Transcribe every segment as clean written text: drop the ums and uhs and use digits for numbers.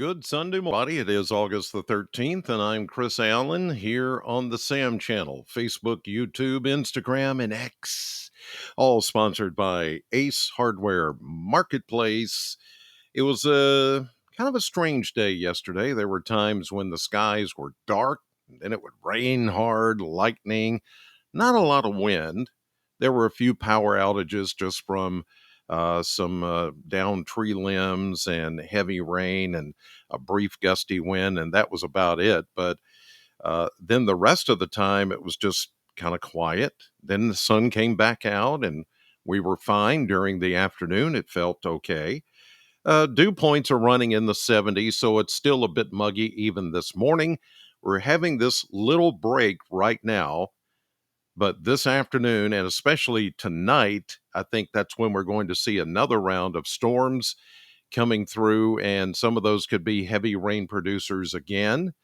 Good Sunday morning. It is August the 13th, and I'm Chris Allen here on the Sam channel, Facebook, YouTube, Instagram, and X. All sponsored by Ace Hardware Marketplace. It was a kind of a strange day yesterday. There were times when the skies were dark, and then it would rain hard, lightning, not a lot of wind. There were a few power outages just from some down tree limbs and heavy rain and a brief gusty wind, and that was about it. But then the rest of the time, it was just kind of quiet. Then the sun came back out, and we were fine during the afternoon. It felt okay. Dew points are running in the 70s, so it's still a bit muggy even this morning. We're having this little break right now, but this afternoon and especially tonight, I think that's when we're going to see another round of storms coming through, and some of those could be heavy rain producers again,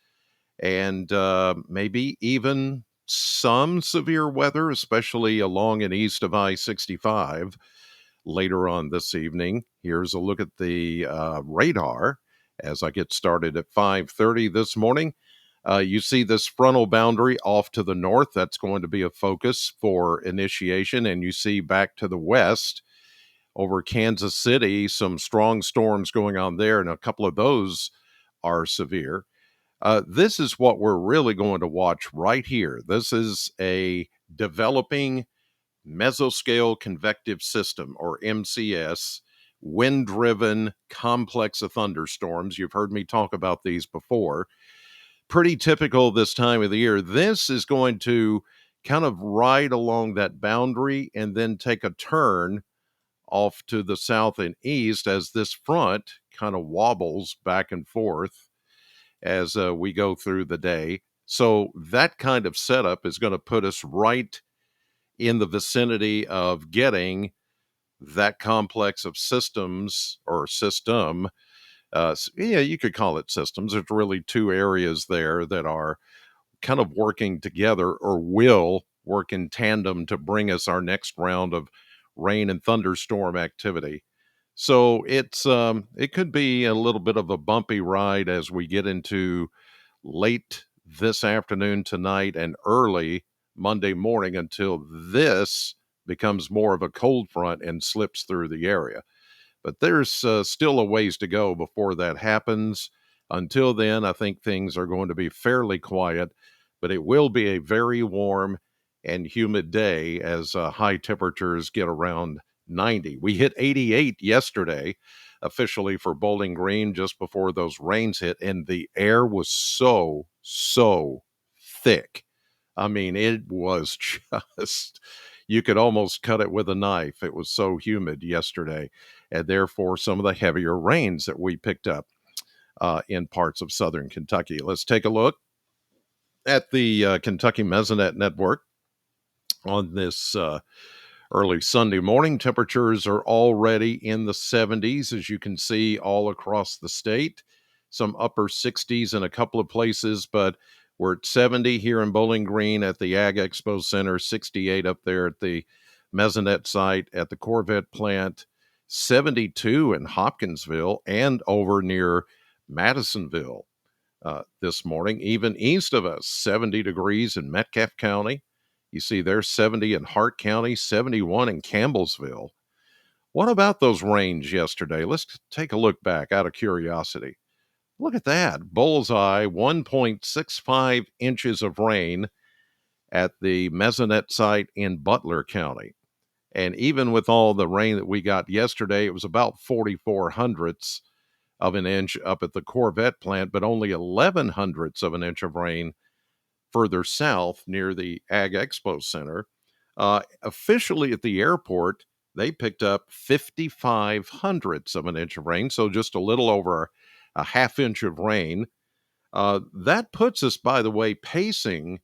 and maybe even some severe weather, especially along and east of I-65 later on this evening. Here's a look at the radar as I get started at 5:30 this morning. You see this frontal boundary off to the north. That's going to be a focus for initiation. And you see back to the west over Kansas City, some strong storms going on there, and a couple of those are severe. This is what we're really going to watch right here. This is a developing mesoscale convective system, or MCS, wind driven complex of thunderstorms. You've heard me talk about these before. Pretty typical this time of the year. This is going to kind of ride along that boundary and then take a turn off to the south and east as this front kind of wobbles back and forth as we go through the day. So that kind of setup is going to put us right in the vicinity of getting that complex of systems or system. Yeah, you could call it systems. There's really two areas there that are kind of working together or will work in tandem to bring us our next round of rain and thunderstorm activity. So it could be a little bit of a bumpy ride as we get into late this afternoon, tonight, and early Monday morning until this becomes more of a cold front and slips through the area. But there's still a ways to go before that happens. Until then, I think things are going to be fairly quiet, but it will be a very warm and humid day as high temperatures get around 90. We hit 88 yesterday, officially for Bowling Green, just before those rains hit, and the air was so thick. I mean, it was just, you could almost cut it with a knife. It was so humid yesterday, and therefore some of the heavier rains that we picked up in parts of southern Kentucky. Let's take a look at the Kentucky Mesonet Network on this early Sunday morning. Temperatures are already in the 70s, as you can see, all across the state. Some upper 60s in a couple of places, but we're at 70 here in Bowling Green at the Ag Expo Center, 68 up there at the Mesonet site at the Corvette plant, 72 in Hopkinsville and over near Madisonville this morning. Even east of us, 70 degrees in Metcalfe County. You see there's 70 in Hart County, 71 in Campbellsville. What about those rains yesterday? Let's take a look back out of curiosity. Look at that. Bullseye, 1.65 inches of rain at the Mesonet site in Butler County. And even with all the rain that we got yesterday, it was about 44 hundredths of an inch up at the Corvette plant, but only 11 hundredths of an inch of rain further south near the Ag Expo Center. Officially at the airport, they picked up 55 hundredths of an inch of rain, so just a little over a half inch of rain. That puts us, by the way, pacing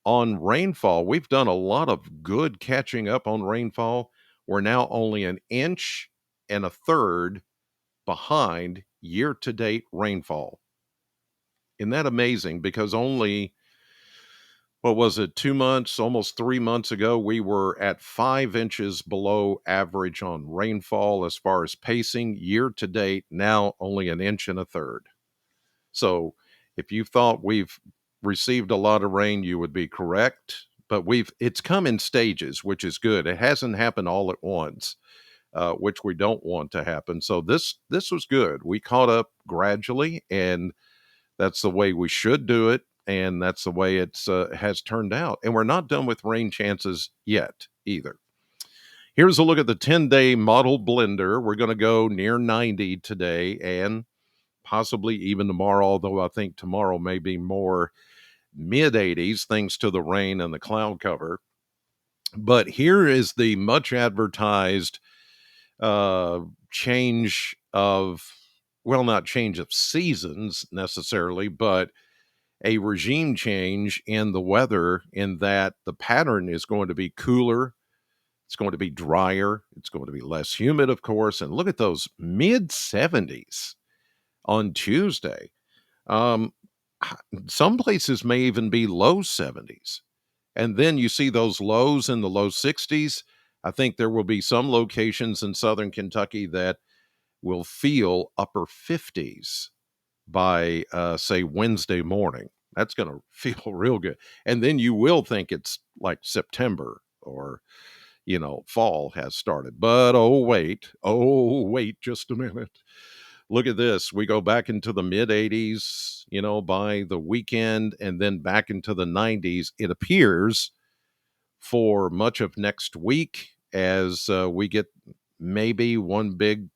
on rainfall. We've done a lot of good catching up on rainfall. We're now only an inch and a third behind year-to-date rainfall. Isn't that amazing? Because only What was it, 2 months, almost 3 months ago, we were at 5 inches below average on rainfall as far as pacing. Year to date, now only an inch and a third. So if you thought we've received a lot of rain, you would be correct. But it's come in stages, which is good. It hasn't happened all at once, which we don't want to happen. So this was good. We caught up gradually, and that's the way we should do it, and that's the way it's has turned out. And we're not done with rain chances yet either. Here's a look at the 10-day model blender. We're going to go near 90 today and possibly even tomorrow, although I think tomorrow may be more mid 80s thanks to the rain and the cloud cover. But here is the much advertised change of, well, not change of seasons necessarily, but a regime change in the weather, in that the pattern is going to be cooler. It's going to be drier. It's going to be less humid, of course. And look at those mid 70s on Tuesday. Um, some places may even be low 70s. And then you see those lows in the low 60s. I think there will be some locations in southern Kentucky that will feel upper 50s by, say, Wednesday morning. That's going to feel real good. And then you will think it's like September, or, fall has started. But oh, wait just a minute. Look at this. We go back into the mid 80s, by the weekend, and then back into the 90s. It appears for much of next week, as we get maybe one big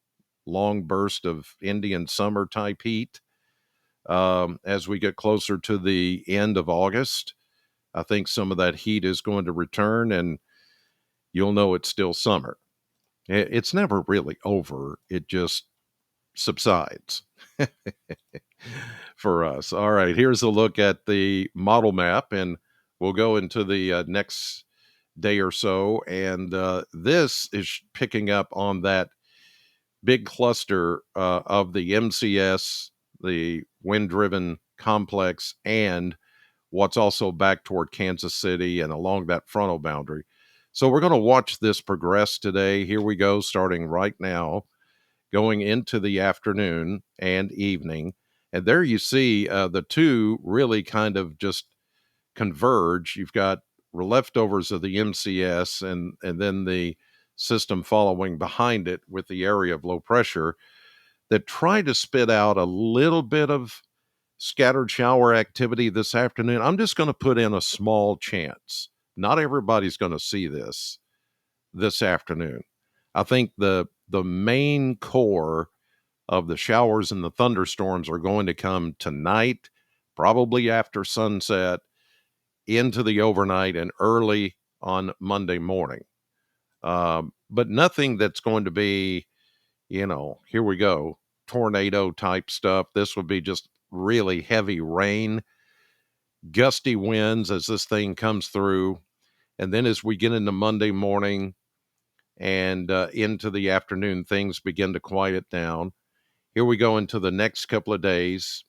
long burst of Indian summer type heat. As we get closer to the end of August, I think some of that heat is going to return, and you'll know it's still summer. It's never really over, it just subsides for us. All right, here's a look at the model map, and we'll go into the next day or so. And this is picking up on that big cluster of the MCS, the wind driven complex, and what's also back toward Kansas City and along that frontal boundary. So we're going to watch this progress today. Here we go, starting right now, going into the afternoon and evening. And there you see the two really kind of just converge. You've got leftovers of the MCS, and then the system following behind it with the area of low pressure that try to spit out a little bit of scattered shower activity this afternoon. I'm just going to put in a small chance. Not everybody's going to see this afternoon. I think the main core of the showers and the thunderstorms are going to come tonight, probably after sunset, into the overnight and early on Monday morning. But nothing that's going to be, here we go, tornado type stuff. This would be just really heavy rain, gusty winds as this thing comes through. And then as we get into Monday morning and into the afternoon, things begin to quiet down. Here we go into the next couple of days.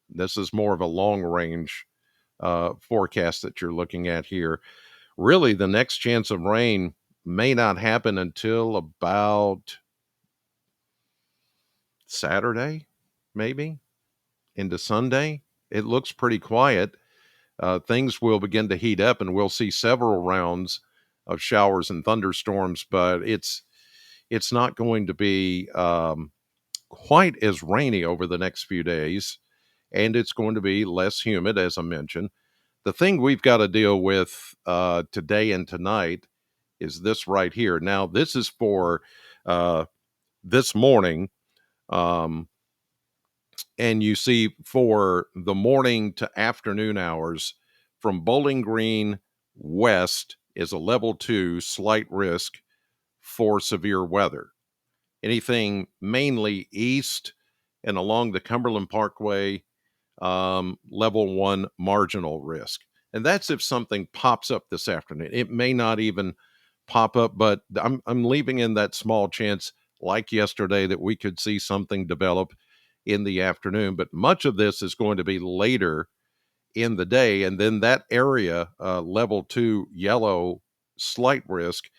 This is more of a long range forecast that you're looking at here. Really, the next chance of rain may not happen until about Saturday, maybe into Sunday. It looks pretty quiet. Things will begin to heat up, and we'll see several rounds of showers and thunderstorms, but it's not going to be quite as rainy over the next few days, and it's going to be less humid, as I mentioned. The thing we've got to deal with today and tonight is this right here. Now, this is for this morning. And you see for the morning to afternoon hours from Bowling Green west is a level 2 slight risk for severe weather. Anything mainly east and along the Cumberland Parkway, level 1 marginal risk. And that's if something pops up this afternoon. It may not even pop up, but I'm leaving in that small chance, like yesterday, that we could see something develop in the afternoon. But much of this is going to be later in the day. And then that area, level 2 yellow, slight risk,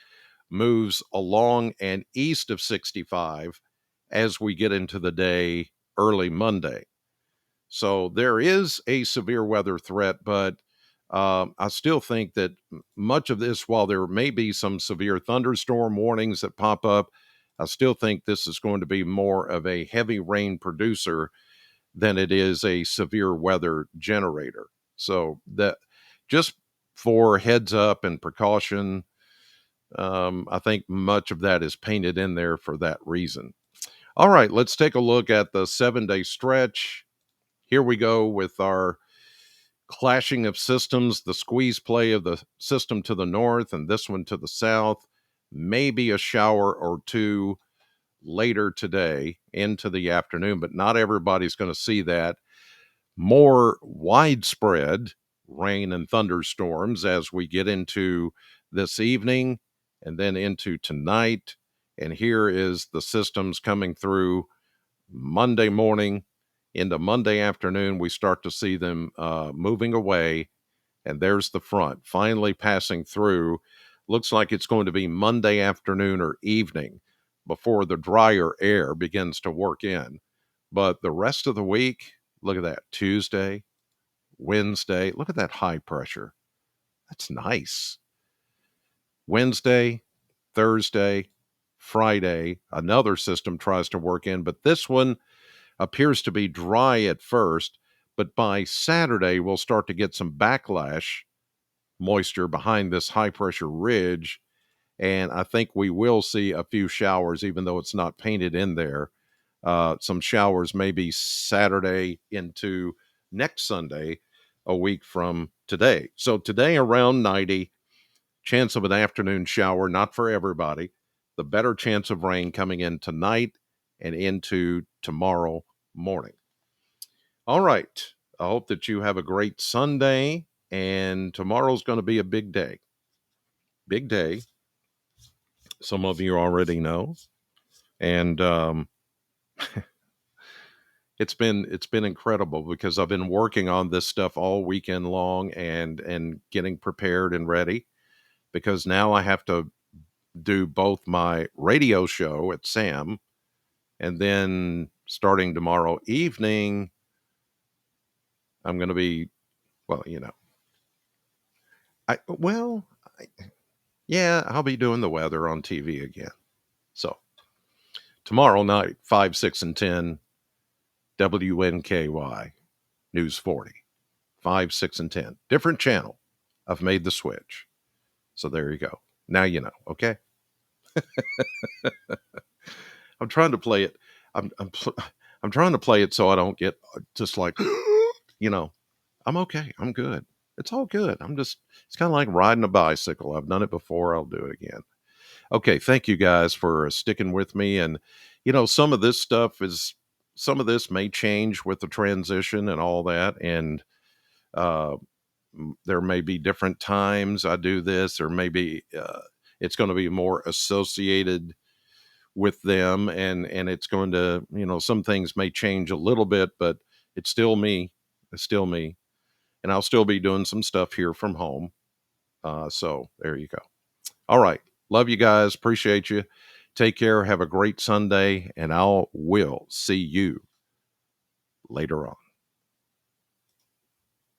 moves along and east of 65 as we get into the day early Monday. So there is a severe weather threat, but I still think that much of this, while there may be some severe thunderstorm warnings that pop up, I still think this is going to be more of a heavy rain producer than it is a severe weather generator. So that just for heads up and precaution, I think much of that is painted in there for that reason. All right, let's take a look at the 7-day stretch. Here we go with our clashing of systems, the squeeze play of the system to the north and this one to the south. Maybe a shower or two later today into the afternoon, but not everybody's going to see that. More widespread rain and thunderstorms as we get into this evening and then into tonight. And here is the systems coming through Monday morning into Monday afternoon. We start to see them moving away. And there's the front finally passing through. Looks like it's going to be Monday afternoon or evening before the drier air begins to work in. But the rest of the week, look at that. Tuesday, Wednesday, look at that high pressure. That's nice. Wednesday, Thursday, Friday, another system tries to work in, but this one appears to be dry at first. But by Saturday, we'll start to get some backlash moisture behind this high pressure ridge. And I think we will see a few showers, even though it's not painted in there. Some showers maybe Saturday into next Sunday, a week from today. So today around 90, chance of an afternoon shower, not for everybody. The better chance of rain coming in tonight and into tomorrow morning. All right. I hope that you have a great Sunday, and tomorrow's going to be a big day. Big day. Some of you already know. And it's been incredible because I've been working on this stuff all weekend long and getting prepared and ready, because now I have to do both my radio show at SAM and then starting tomorrow evening I'm going to be, well, I well, I, yeah, I'll be doing the weather on TV again. So, tomorrow night 5, 6 and 10 WNKY News 40. 5, 6 and 10. Different channel. I've made the switch. So there you go. Now you know, okay? I'm trying to play it. I'm trying to play it so I don't get just like, I'm okay. I'm good. It's all good. It's kind of like riding a bicycle. I've done it before. I'll do it again. Okay. Thank you guys for sticking with me. And, some of this may change with the transition and all that. And, uh, there may be different times I do this, or maybe it's going to be more associated with them, and it's going to, some things may change a little bit, but it's still me. It's still me, and I'll still be doing some stuff here from home. So there you go. All right, love you guys. Appreciate you. Take care. Have a great Sunday, and I will see you later on.